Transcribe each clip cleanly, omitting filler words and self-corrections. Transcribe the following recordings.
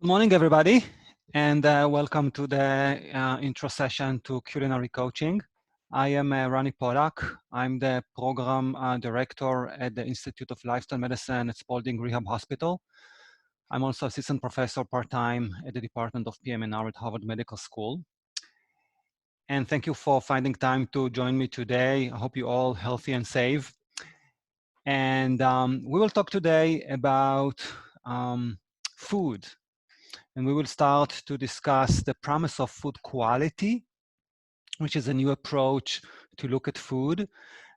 Good morning, everybody, and welcome to the intro session to culinary coaching. I am Rani Polak. I'm the program director at the Institute of Lifestyle Medicine at Spalding Rehab Hospital. I'm also assistant professor part-time at the Department of PMNR at Harvard Medical School. And thank you for finding time to join me today. I hope you're all healthy and safe. And we will talk today about food. And we will start to discuss the promise of food quality, which is a new approach to look at food.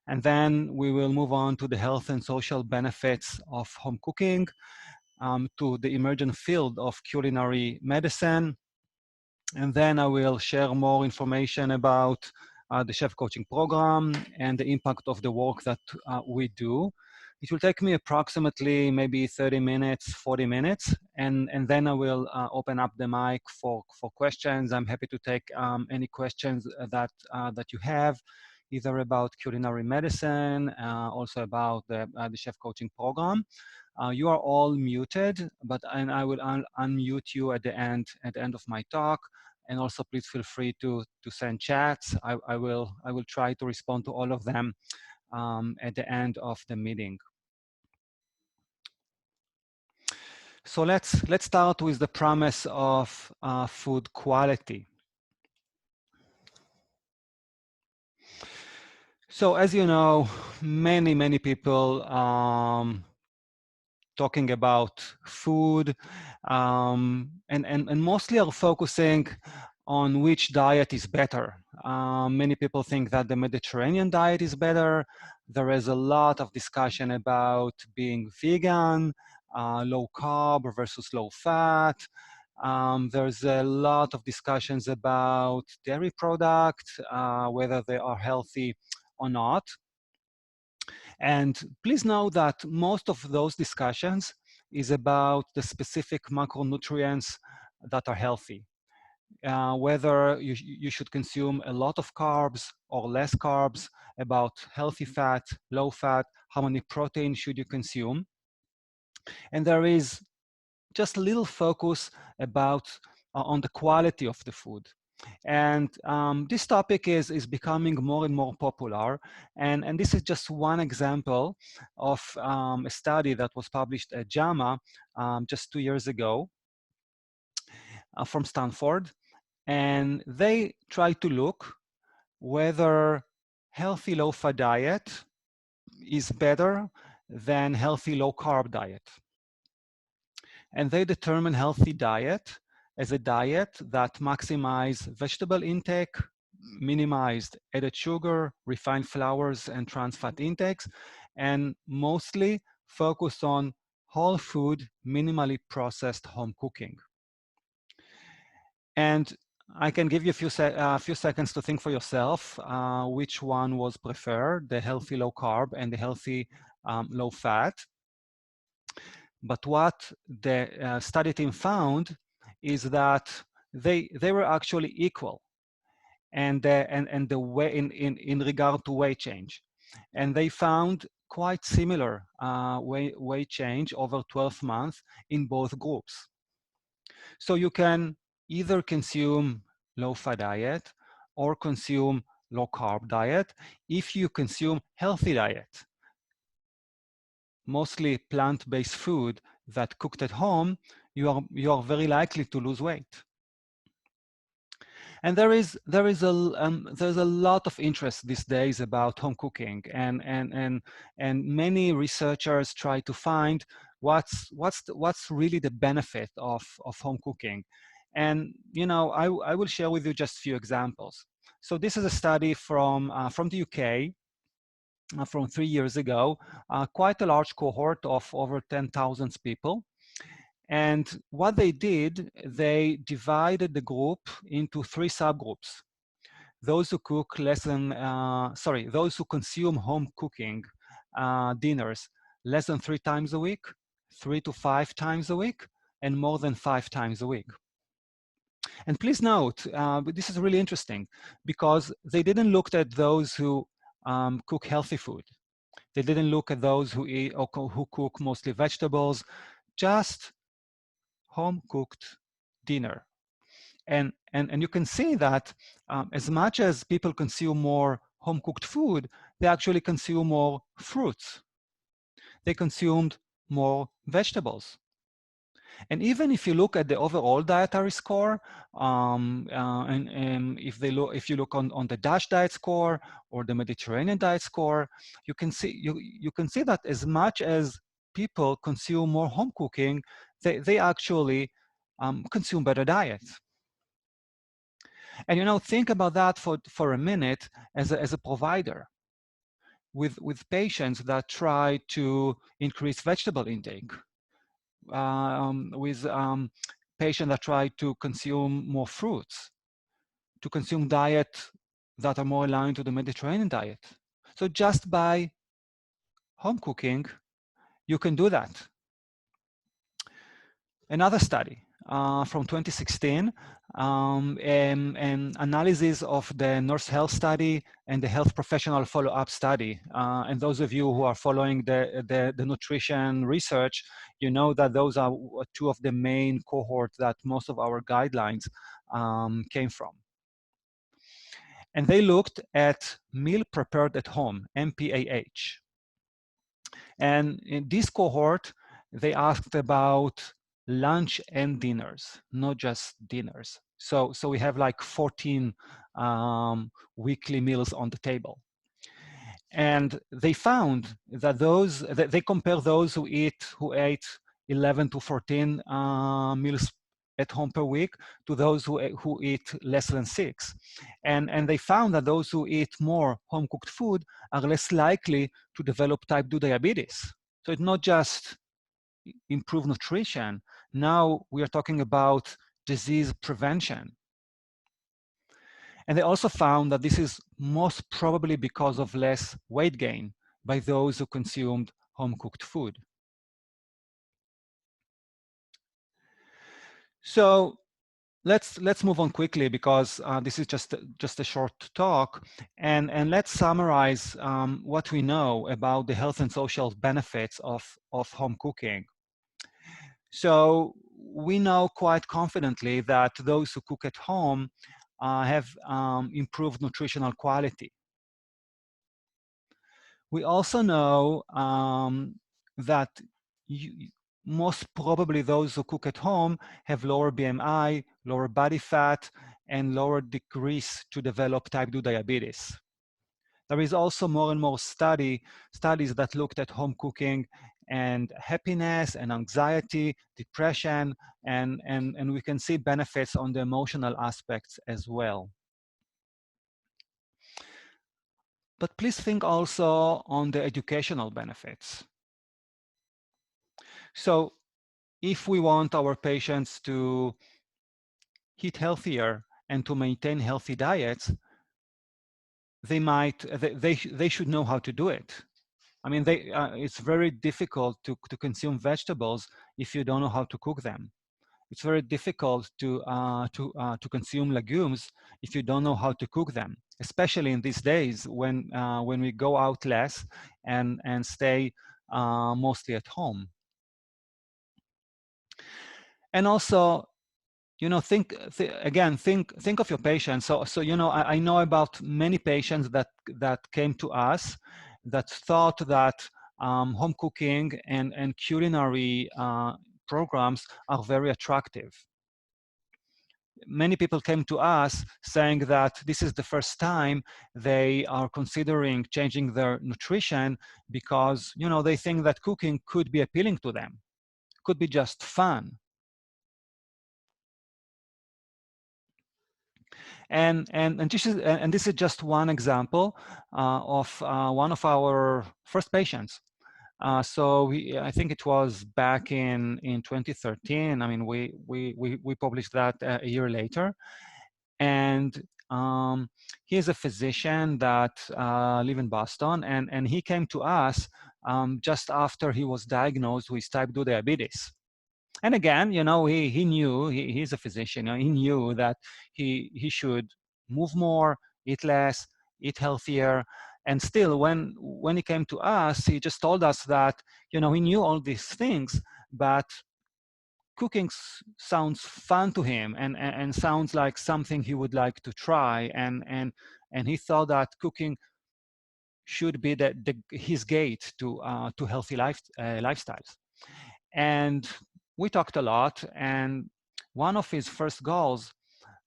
And then we will move on to the health and social benefits of home cooking, to the emerging field of culinary medicine. And then I will share more information about the chef coaching program and the impact of the work that we do. It will take me approximately maybe 30 minutes, 40 minutes, and then I will open up the mic for questions. I'm happy to take any questions that you have, either about culinary medicine, also about the chef coaching program. You are all muted, but I will unmute you at the end of my talk. And also, please feel free to send chats. I will try to respond to all of them at the end of the meeting. So let's start with the promise of food quality. So as you know, many people talking about food, and mostly are focusing on which diet is better. Many people think that the Mediterranean diet is better. There is a lot of discussion about being vegan, low carb versus low fat. There's a lot of discussions about dairy products, whether they are healthy or not. And please know that most of those discussions is about the specific macronutrients that are healthy. Whether you should consume a lot of carbs or less carbs, about healthy fat, low fat, how many protein should you consume. And there is just a little focus about on the quality of the food. And this topic is becoming more and more popular. And this is just one example of a study that was published at JAMA just 2 years ago from Stanford. And they tried to look whether healthy low-fat diet is better than healthy low-carb diet. And they determine healthy diet as a diet that maximizes vegetable intake, minimized added sugar, refined flours, and trans fat intakes, and mostly focus on whole food, minimally processed home cooking. And I can give you a few seconds to think for yourself which one was preferred, the healthy low carb and the healthy low fat. But what the study team found is that they were actually equal, and the way in regard to weight change, and they found quite similar weight change over 12 months in both groups. So you can either consume low-fat diet or consume low-carb diet. If you consume healthy diet, mostly plant-based food that cooked at home, you are very likely to lose weight. And there's a lot of interest these days about home cooking, and many researchers try to find what's really the benefit of home cooking. And I will share with you just a few examples. So this is a study from the UK. From 3 years ago, quite a large cohort of over 10,000 people. And what they did, they divided the group into 3 subgroups. Those who cook those who consume home cooking dinners less than 3 times a week, 3 to 5 times a week, and more than 5 times a week. And please note, this is really interesting because they didn't look at those who cook healthy food. They didn't look at those who eat or who cook mostly vegetables, just home-cooked dinner. And you can see that as much as people consume more home-cooked food, they actually consume more fruits. They consumed more vegetables. And even if you look at the overall dietary score, and if you look on the Dutch diet score or the Mediterranean diet score, you can see that as much as people consume more home cooking, they actually consume better diets. And think about that for a minute as a provider with patients that try to increase vegetable intake, with patients that try to consume more fruits, to consume diet that are more aligned to the Mediterranean diet. So just by home cooking, you can do that. Another study from 2016, an analysis of the nurse health study and the health professional follow-up study. And those of you who are following the nutrition research, you know that those are two of the main cohorts that most of our guidelines came from. And they looked at meal prepared at home, MPAH. And in this cohort, they asked about lunch and dinners, not just dinners. So we have like 14 weekly meals on the table. And they found that they compare those who ate 11 to 14 meals at home per week to those who eat less than 6. And they found that those who eat more home-cooked food are less likely to develop type 2 diabetes. So it's not just improved nutrition. Now we are talking about disease prevention. And they also found that this is most probably because of less weight gain by those who consumed home-cooked food. So let's move on quickly because this is just a short talk, and let's summarize what we know about the health and social benefits of home cooking. So we know quite confidently that those who cook at home have improved nutritional quality. We also know that most probably those who cook at home have lower BMI, lower body fat, and lower decrease to develop type 2 diabetes. There is also more and more studies that looked at home cooking and happiness and anxiety, depression, and we can see benefits on the emotional aspects as well. But please think also on the educational benefits. So if we want our patients to eat healthier and to maintain healthy diets, they should know how to do it. I mean, it's very difficult to consume vegetables if you don't know how to cook them. It's very difficult to consume legumes if you don't know how to cook them, especially in these days when we go out less and stay mostly at home. And also, think of your patients. So I know about many patients that came to us that thought that home cooking and culinary programs are very attractive. Many people came to us saying that this is the first time they are considering changing their nutrition because they think that cooking could be appealing to them, could be just fun. And this is just one example of one of our first patients. So I think it was back in 2013. I mean, we published that a year later, and he is a physician that live in Boston, and he came to us just after he was diagnosed with type 2 diabetes. And again, he knew, he's a physician, he knew that he should move more, eat less, eat healthier. And still, when he came to us, he just told us that, he knew all these things, but cooking sounds fun to him, and sounds like something he would like to try, and he thought that cooking should be his gate to healthy lifestyles. And we talked a lot, and one of his first goals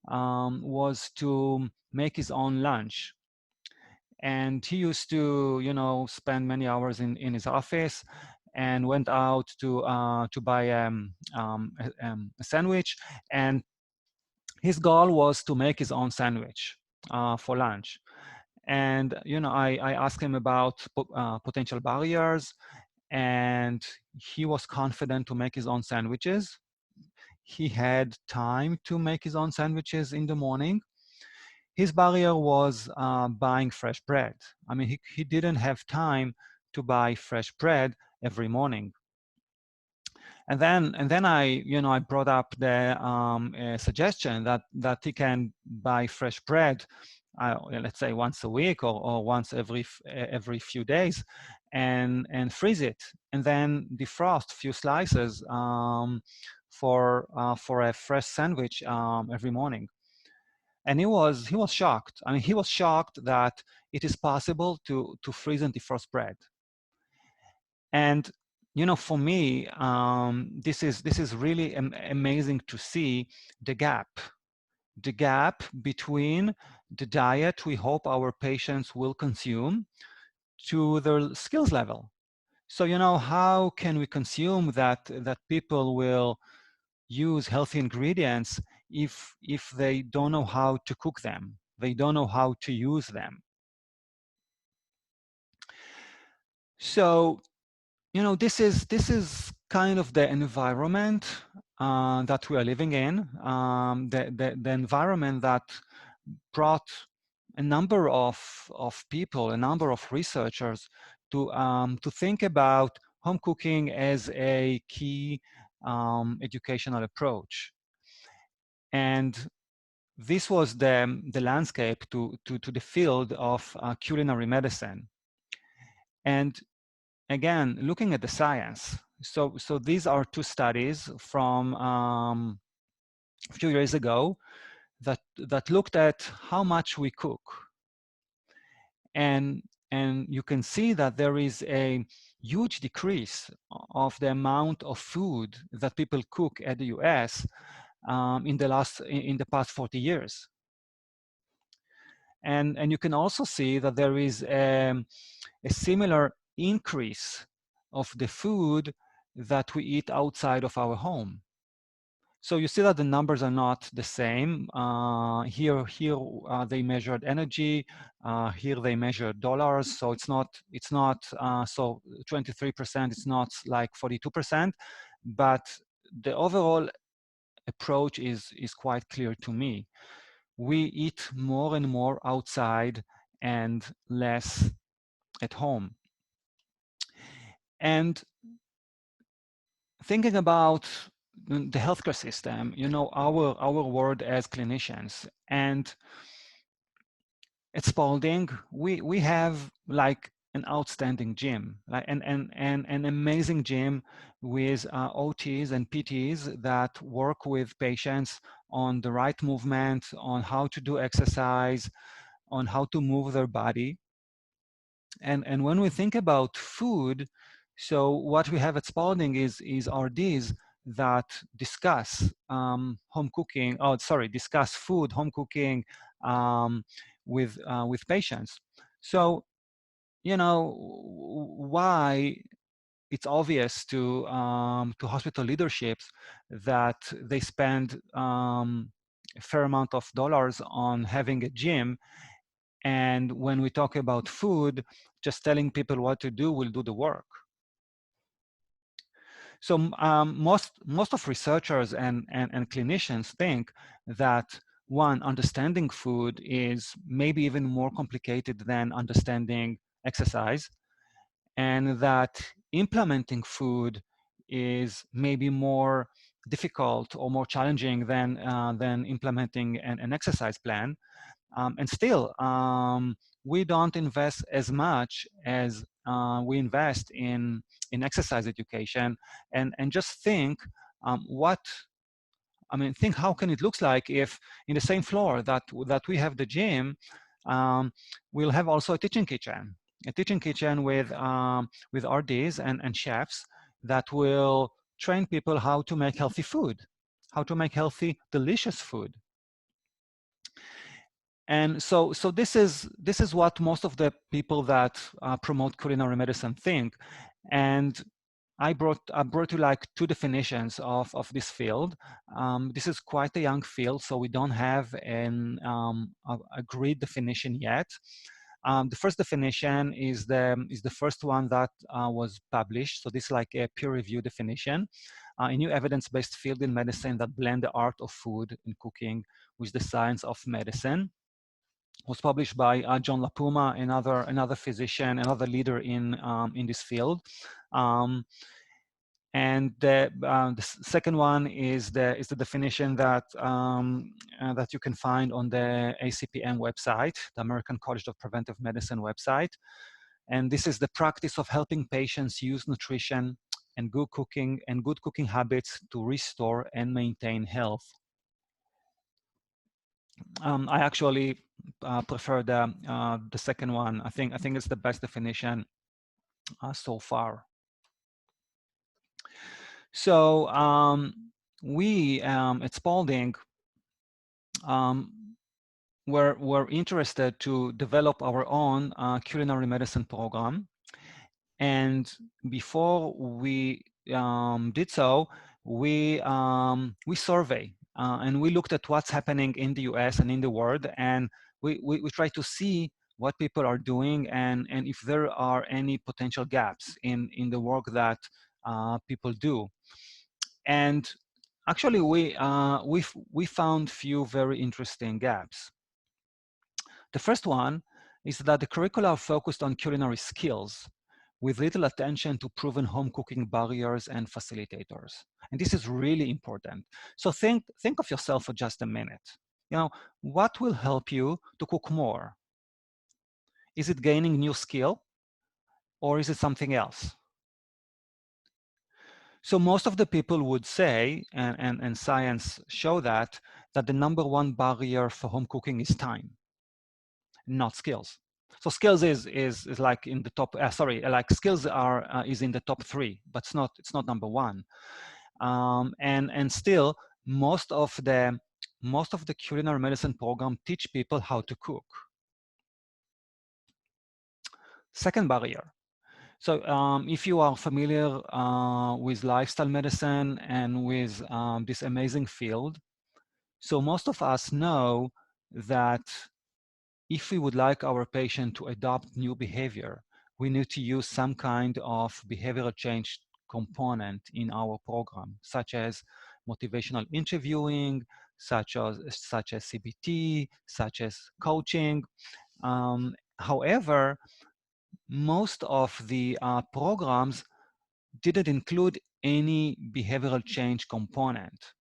was to make his own lunch. And he used to, spend many hours in his office, and went out to buy a sandwich. And his goal was to make his own sandwich for lunch. And I asked him about potential barriers, and he was confident to make his own sandwiches. He had time to make his own sandwiches in the morning. His barrier was buying fresh bread. I mean, he didn't have time to buy fresh bread every morning. And then I brought up the suggestion that he can buy fresh bread, let's say once a week, or once every few days, and freeze it, and then defrost a few slices for a fresh sandwich every morning. And he was shocked. I mean, he was shocked that it is possible to freeze and defrost bread. And for me, this is really amazing to see the gap between the diet we hope our patients will consume to their skills level. So how can we consume that people will use healthy ingredients if they don't know how to cook them, they don't know how to use them? So this is kind of the environment that we are living in, the environment that brought a number of people, a number of researchers to think about home cooking as a key educational approach. And this was the landscape to the field of culinary medicine. And again, looking at the science, so these are two studies from a few years ago that looked at how much we cook. And you can see that there is a huge decrease of the amount of food that people cook at the US in the past 40 years. And you can also see that there is a similar increase of the food that we eat outside of our home. So you see that the numbers are not the same. Here they measured energy. Here they measured dollars. So it's not so 23%. It's not like 42%, but the overall approach is quite clear to me. We eat more and more outside and less at home. And thinking about the healthcare system, our world as clinicians, and at Spalding, we have like an outstanding gym, like an amazing gym with OTs and PTs that work with patients on the right movement, on how to do exercise, on how to move their body. And when we think about food, so what we have at Spalding is RDs that discuss discuss food, home cooking with patients. So why it's obvious to hospital leaderships that they spend a fair amount of dollars on having a gym, and when we talk about food, just telling people what to do will do the work. So most of researchers and clinicians think that one, understanding food is maybe even more complicated than understanding exercise, and that implementing food is maybe more difficult or more challenging than implementing an exercise plan. And still, we don't invest as much as we invest in exercise education. And just think what I mean, think how can it looks like if in the same floor that we have the gym, we'll have also a teaching kitchen with RDs and chefs that will train people how to make healthy food, how to make healthy, delicious food. And so this is what most of the people that promote culinary medicine think. And I brought you like two definitions of this field. This is quite a young field, so we don't have an agreed definition yet. The first definition is the first one that was published. So this is like a peer-reviewed definition, a new evidence-based field in medicine that blend the art of food and cooking with the science of medicine. Was published by John LaPuma, another physician, another leader in this field. And the second one is the definition that that you can find on the ACPM website, the American College of Preventive Medicine website. And this is the practice of helping patients use nutrition and good cooking habits to restore and maintain health. I actually prefer the second one. I think it's the best definition so far. So we at Spalding were interested to develop our own culinary medicine program, and before we did so, we survey and we looked at what's happening in the US and in the world, and we try to see what people are doing and if there are any potential gaps in the work that people do. And actually we found few very interesting gaps. The first one is that the curricula are focused on culinary skills with little attention to proven home cooking barriers and facilitators. And this is really important. So think of yourself for just a minute. You know, what will help you to cook more? Is it gaining new skill or is it something else? So most of the people would say, and science show that the number one barrier for home cooking is time, not skills. So skills is like in the top. Sorry, like skills are is in the top 3, but it's not number 1. And still most of the culinary medicine program teach people how to cook. Second barrier. So if you are familiar with lifestyle medicine and with this amazing field, so most of us know that if we would like our patient to adopt new behavior, we need to use some kind of behavioral change component in our program, such as motivational interviewing, such as CBT, such as coaching. However, most of the programs didn't include any behavioral change component.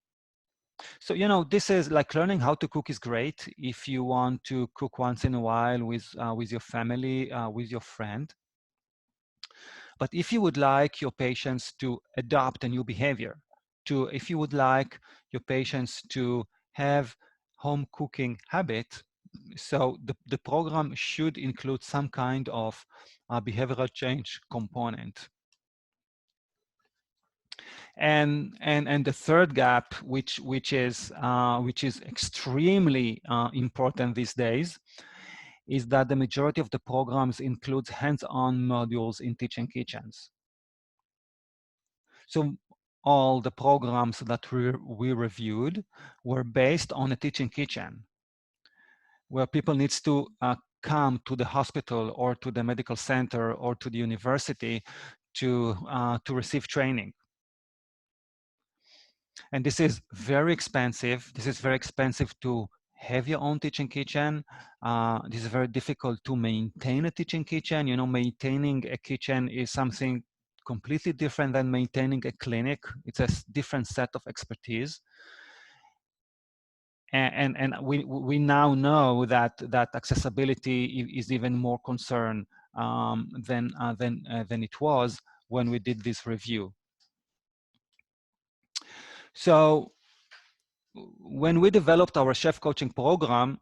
So, you know, this is like learning how to cook is great if you want to cook once in a while with your family, with your friend. But if you would like your patients to adopt a new behavior, if you would like your patients to have home cooking habit, so the program should include some kind of behavioral change component. And the third gap, which is extremely important these days, is that the majority of the programs includes hands-on modules in teaching kitchens. So all the programs that we reviewed were based on a teaching kitchen, where people needs to come to the hospital or to the medical center or to the university to receive training. And this is very expensive. This is very expensive to have your own teaching kitchen. This is very difficult to maintain a teaching kitchen. You know, maintaining a kitchen is something completely different than maintaining a clinic. It's a different set of expertise. And we now know that accessibility is even more concern than it was when we did this review. So when we developed our chef coaching program,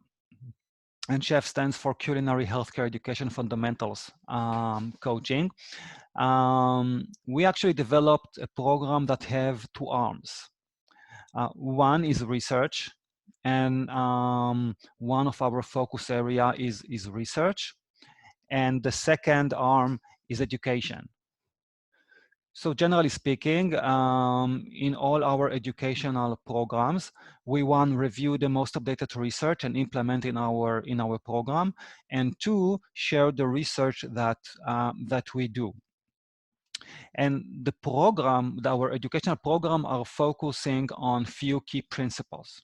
and chef stands for Culinary Healthcare Education Fundamentals coaching, we actually developed a program that have two arms. One is research, and one of our focus area is research, and the second arm is education. So generally speaking, in all our educational programs, we one, review the most updated research and implement in our program, and two, share the research that we do. And the program, our educational program, are focusing on few key principles.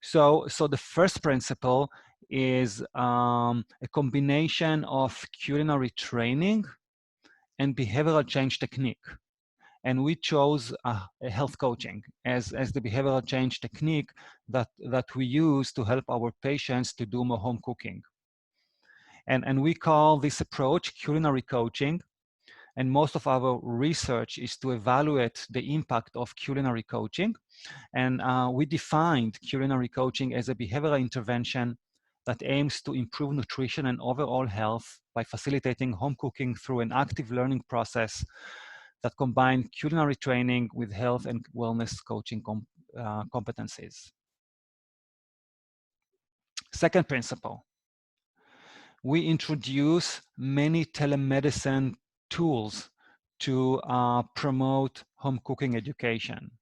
So the first principle is a combination of culinary training and behavioral change technique. And we chose a health coaching as the behavioral change technique that we use to help our patients to do more home cooking. And we call this approach culinary coaching. And most of our research is to evaluate the impact of culinary coaching. And we defined culinary coaching as a behavioral intervention that aims to improve nutrition and overall health by facilitating home cooking through an active learning process that combine culinary training with health and wellness coaching competencies. Second principle, we introduce many telemedicine tools to promote home cooking education.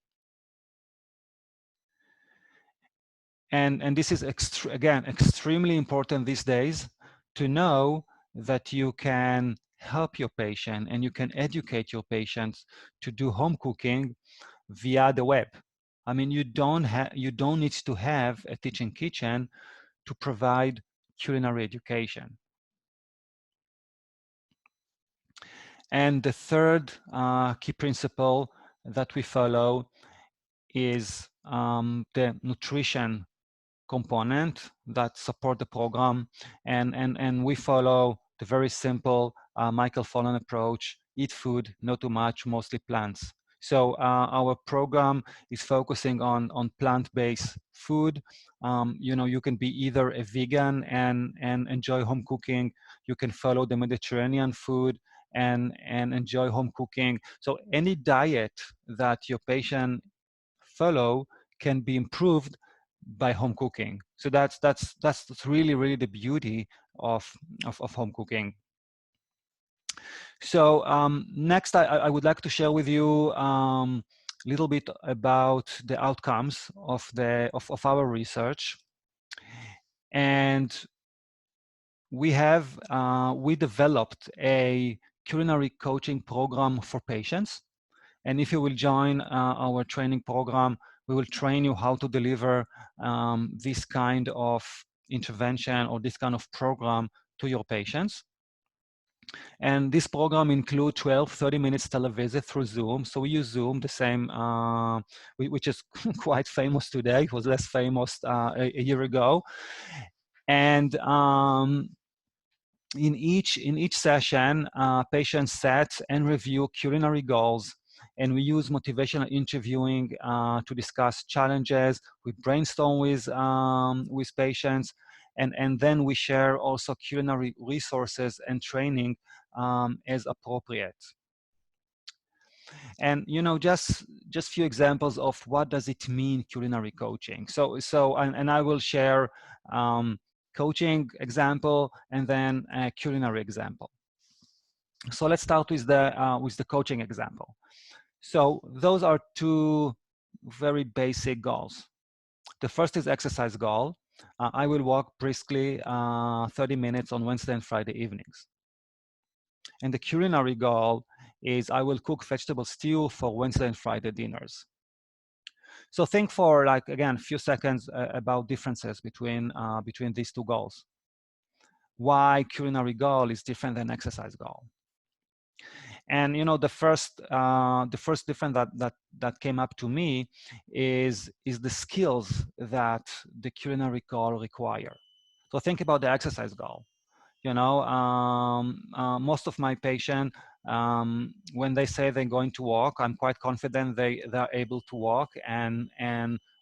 And this is, again, extremely important these days to know that you can help your patient and you can educate your patients to do home cooking via the web. I mean, you don't need to have a teaching kitchen to provide culinary education. And the third key principle that we follow is the nutrition component that support the program, and we follow the very simple Michael Pollan approach: eat food, not too much, mostly plants. So our program is focusing on plant-based food. You know, you can be either a vegan and enjoy home cooking. You can follow the Mediterranean food and enjoy home cooking. So any diet that your patient follow can be improved by home cooking. So that's really the beauty of home cooking. So next, I would like to share with you a little bit about the outcomes of our research. And we developed a culinary coaching program for patients. And if you will join our training program, we will train you how to deliver this kind of intervention or this kind of program to your patients. And this program includes 12, 30 minutes televisit through Zoom. So we use Zoom, the same, which is quite famous today. It was less famous a year ago. And in each session, patients set and review culinary goals, and we use motivational interviewing to discuss challenges. We brainstorm with patients, and then we share also culinary resources and training as appropriate. And you know, just few examples of what does it mean, culinary coaching. And I will share coaching example and then a culinary example. So let's start with the coaching example. So those are two very basic goals. The first is exercise goal. I will walk briskly 30 minutes on Wednesday and Friday evenings. And the culinary goal is I will cook vegetable stew for Wednesday and Friday dinners. So think for, like, again, a few seconds about differences between these two goals. Why culinary goal is different than exercise goal. And you know, the first difference that came up to me is the skills that the culinary goal require. So think about the exercise goal. You know, most of my patients When they say they're going to walk, I'm quite confident they're able to walk, and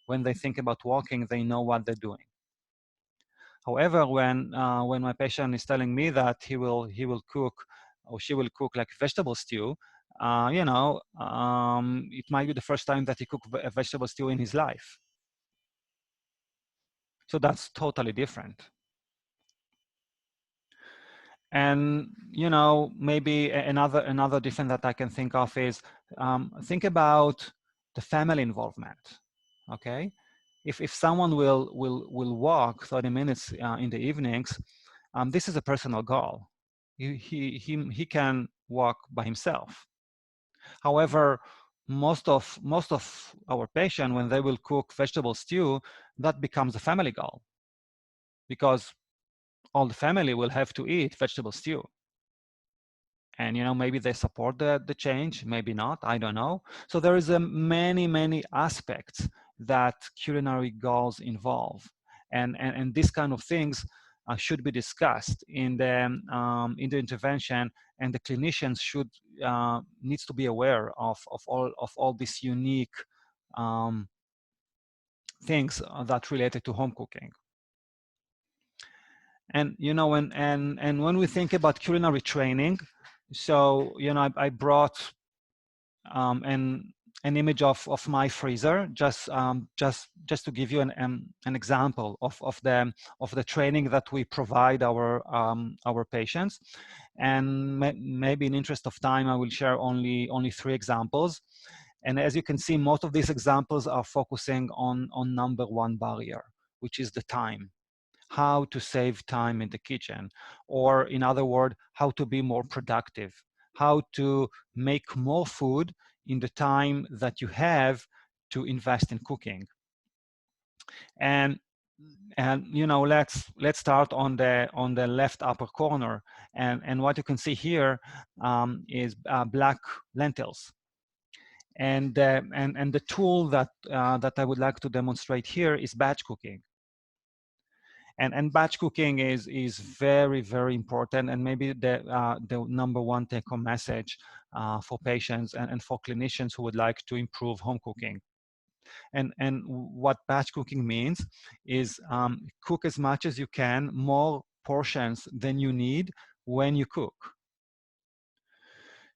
when they think about walking, they know what they're doing. However, when my patient is telling me that he will cook or she will cook like vegetable stew, it might be the first time that he cooked a vegetable stew in his life. So that's totally different. And maybe another difference that I can think of is think about the family involvement. Okay, if someone will walk 30 minutes in the evenings, this is a personal goal. He can walk by himself. However, most of our patients, when they will cook vegetable stew, that becomes a family goal, because all the family will have to eat vegetable stew. And maybe they support the change, maybe not, I don't know. So there is many aspects that culinary goals involve, and these kind of things should be discussed in the intervention, and the clinicians should needs to be aware of all these unique things that related to home cooking. And when we think about culinary training, so I brought an image of my freezer, just to give you an example of the training that we provide our patients. And maybe in interest of time, I will share only 3 examples. And as you can see, most of these examples are focusing on number 1 barrier, which is the time. How to save time in the kitchen, or in other words, how to be more productive, how to make more food in the time that you have to invest in cooking. And let's start on the left upper corner, and what you can see here is black lentils. And the tool that I would like to demonstrate here is batch cooking. And batch cooking is very important, and maybe the number 1 take-home message for patients and for clinicians who would like to improve home cooking. And what batch cooking means is cook as much as you can, more portions than you need when you cook.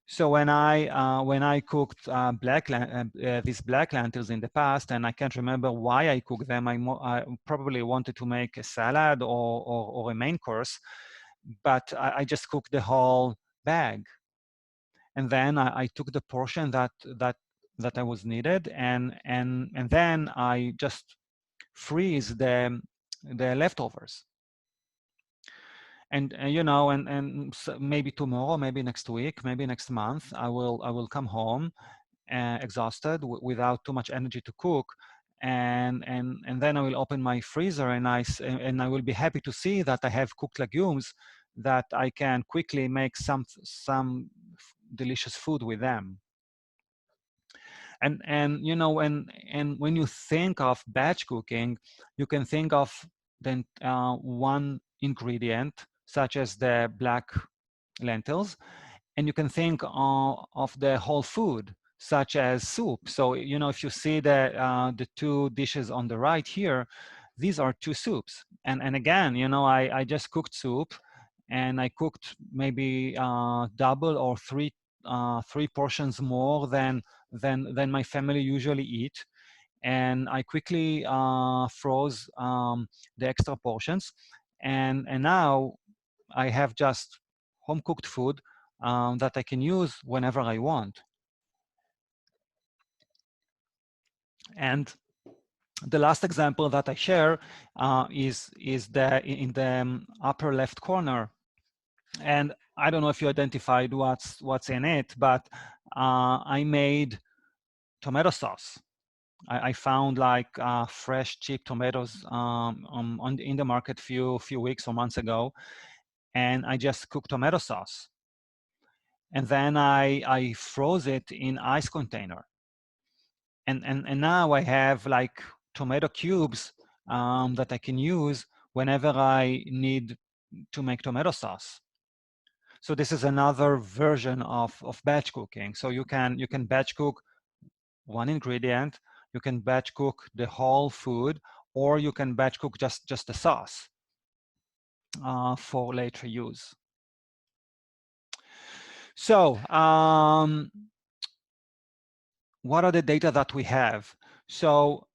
So when I cooked these black lentils in the past, and I can't remember why I cooked them, I probably wanted to make a salad or a main course, but I just cooked the whole bag, and then I took the portion that I was needed, and then I just freeze the leftovers. And so maybe tomorrow, maybe next week, maybe next month, I will come home exhausted without too much energy to cook, and then I will open my freezer, and I will be happy to see that I have cooked legumes that I can quickly make some delicious food with them. And when you think of batch cooking, you can think of then one ingredient, such as the black lentils, and you can think of the whole food, such as soup. So if you see the 2 dishes on the right here, these are 2 soups. And again, I just cooked soup, and I cooked maybe double or 3 portions more than my family usually eat. And I quickly froze the extra portions, and now I have just home cooked food that I can use whenever I want. And the last example that I share is in the upper left corner. And I don't know if you identified what's in it, but I made tomato sauce. I found like fresh, cheap tomatoes in the market few weeks or months ago, and I just cooked tomato sauce. And then I froze it in ice container. And now I have like tomato cubes that I can use whenever I need to make tomato sauce. So this is another version of batch cooking. So you can batch cook one ingredient, you can batch cook the whole food, or you can batch cook just the sauce for later use. So what are the data that we have? So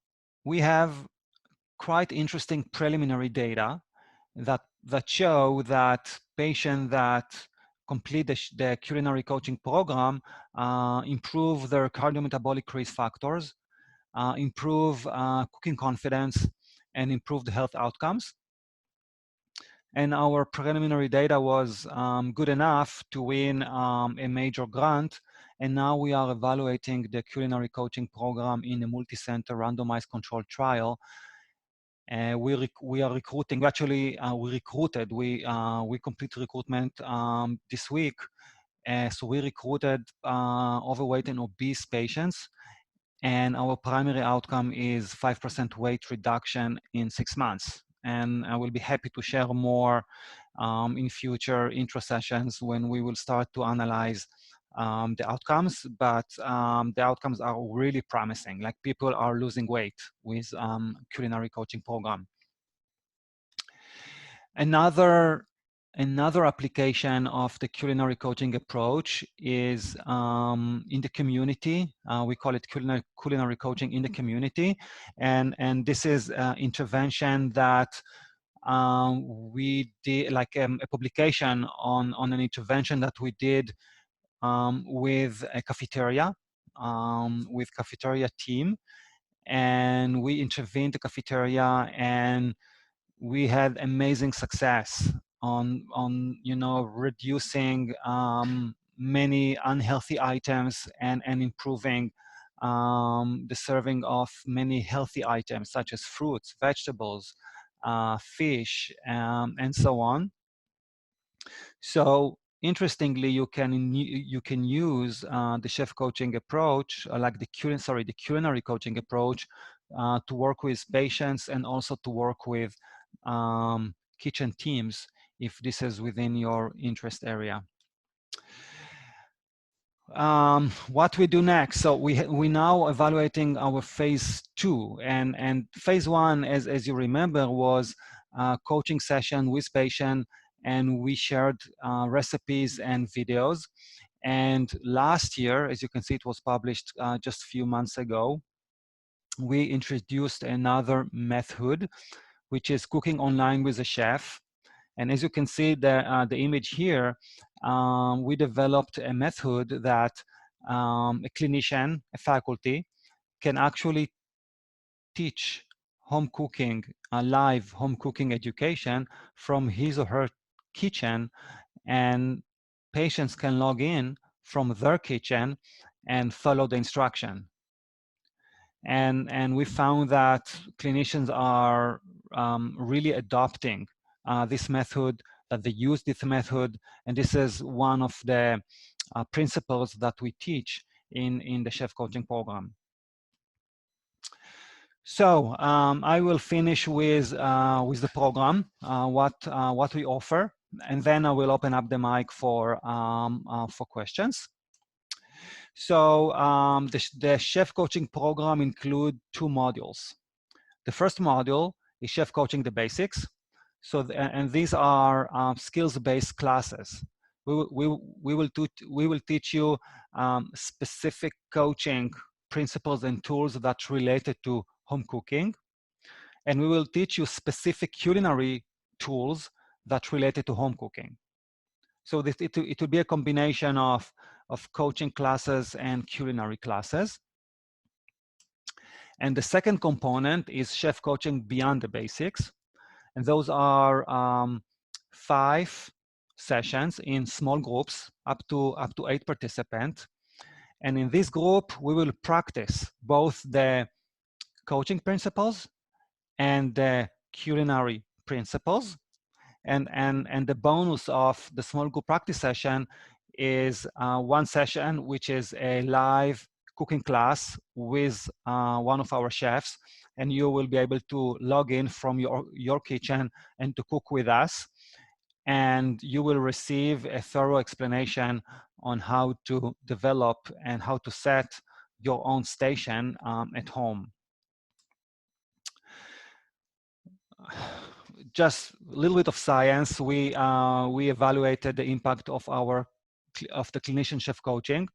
we have quite interesting preliminary data that show that patients that complete the culinary coaching program improve their cardiometabolic risk factors, improve cooking confidence, and improve the health outcomes. And our preliminary data was good enough to win a major grant. And now we are evaluating the culinary coaching program in a multi-center randomized controlled trial. We are recruiting. Actually, we complete recruitment this week. So we recruited overweight and obese patients, and our primary outcome is 5% weight reduction in 6 months. And I will be happy to share more in future intro sessions when we will start to analyze the outcomes, but the outcomes are really promising. Like, people are losing weight with culinary coaching program. Another application of the culinary coaching approach is in the community. We call it culinary coaching in the community, and this is intervention that we did, like a publication on an intervention that we did with a cafeteria, with cafeteria team, and we intervened the cafeteria, and we had amazing success on reducing many unhealthy items and improving the serving of many healthy items such as fruits, vegetables, fish, and so on. So interestingly, you can use the chef coaching approach, like the culinary coaching approach, to work with patients and also to work with kitchen teams if this is within your interest area. What we do next? So we now evaluating our phase 2, and phase 1, as you remember, was a coaching session with patient, and we shared recipes and videos. And last year, as you can see, it was published just a few months ago, we introduced another method, which is cooking online with a chef. And as you can see, the image here, we developed a method that a clinician, a faculty, can actually teach home cooking, live home cooking education from his or her kitchen, and patients can log in from their kitchen and follow the instruction. And we found that clinicians are really adopting this method, that they use this method, and this is one of the principles that we teach in the chef coaching program. So I will finish with the program, what we offer, and then I will open up the mic for questions. So the chef coaching program include 2 modules. The first module is chef coaching the basics. So and these are skills-based classes. We will teach you specific coaching principles and tools that's related to home cooking, and we will teach you specific culinary tools that related to home cooking. So it will be a combination of coaching classes and culinary classes. And the second component is chef coaching beyond the basics. And those are 5 sessions in small groups, up to 8 participants. And in this group, we will practice both the coaching principles and the culinary principles. And the bonus of the small group practice session is 1 session, which is a live cooking class with one of our chefs, and you will be able to log in from your kitchen and to cook with us. and you will receive a thorough explanation on how to develop and how to set your own station at home. Just a little bit of science. We evaluated the impact of the clinician chef coaching,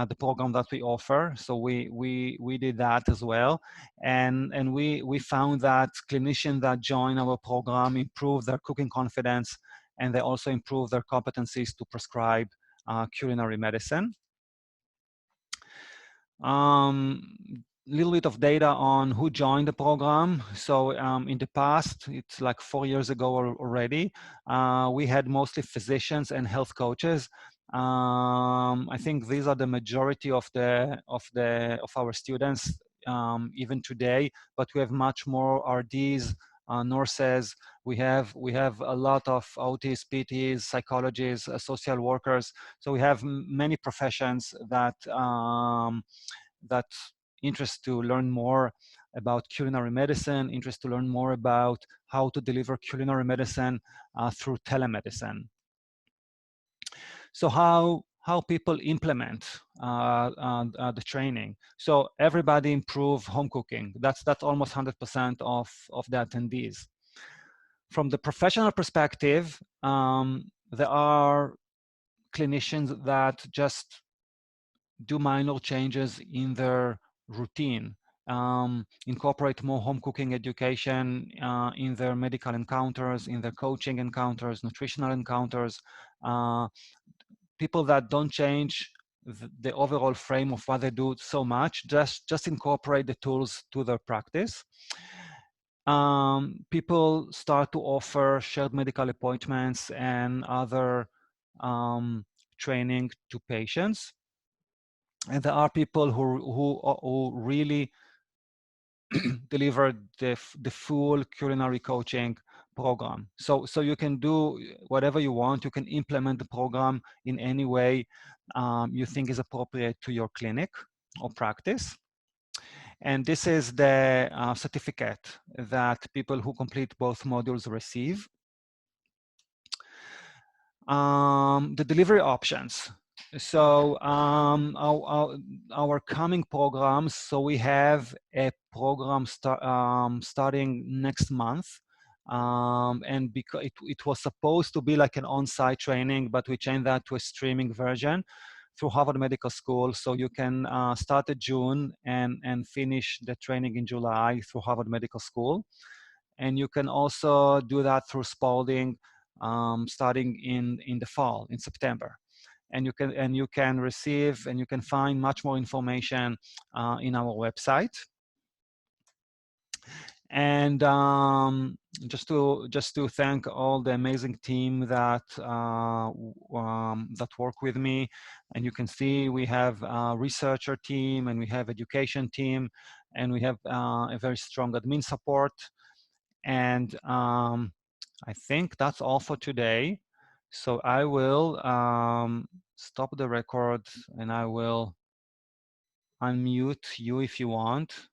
the program that we offer. So we did that as well, and we found that clinicians that join our program improve their cooking confidence, and they also improve their competencies to prescribe culinary medicine. Little bit of data on who joined the program. So in the past, it's like 4 years ago already, we had mostly physicians and health coaches. I think these are the majority of our students even today, but we have much more RDs, nurses. We have a lot of OTs, PTs, psychologists, social workers. So we have many professions that that interest to learn more about culinary medicine, interest to learn more about how to deliver culinary medicine through telemedicine. So how people implement the training. So everybody improve home cooking. That's almost 100% of the attendees. From the professional perspective, there are clinicians that just do minor changes in their routine, incorporate more home cooking education in their medical encounters, in their coaching encounters, nutritional encounters. People that don't change the overall frame of what they do so much, just incorporate the tools to their practice. People start to offer shared medical appointments and other training to patients. And there are people who really deliver the full culinary coaching program. So you can do whatever you want. You can implement the program in any way you think is appropriate to your clinic or practice. And this is the certificate that people who complete both modules receive. The delivery options. So our coming programs, so we have a program starting next month. And because it was supposed to be like an on-site training, but we changed that to a streaming version through Harvard Medical School. So you can start in June and finish the training in July through Harvard Medical School. And you can also do that through Spalding starting in the fall, in September. And you can receive and you can find much more information in our website. And just to thank all the amazing team that that work with me. And you can see we have a researcher team, and we have education team, and we have a very strong admin support. And I think that's all for today. So I will stop the record, and I will unmute you if you want.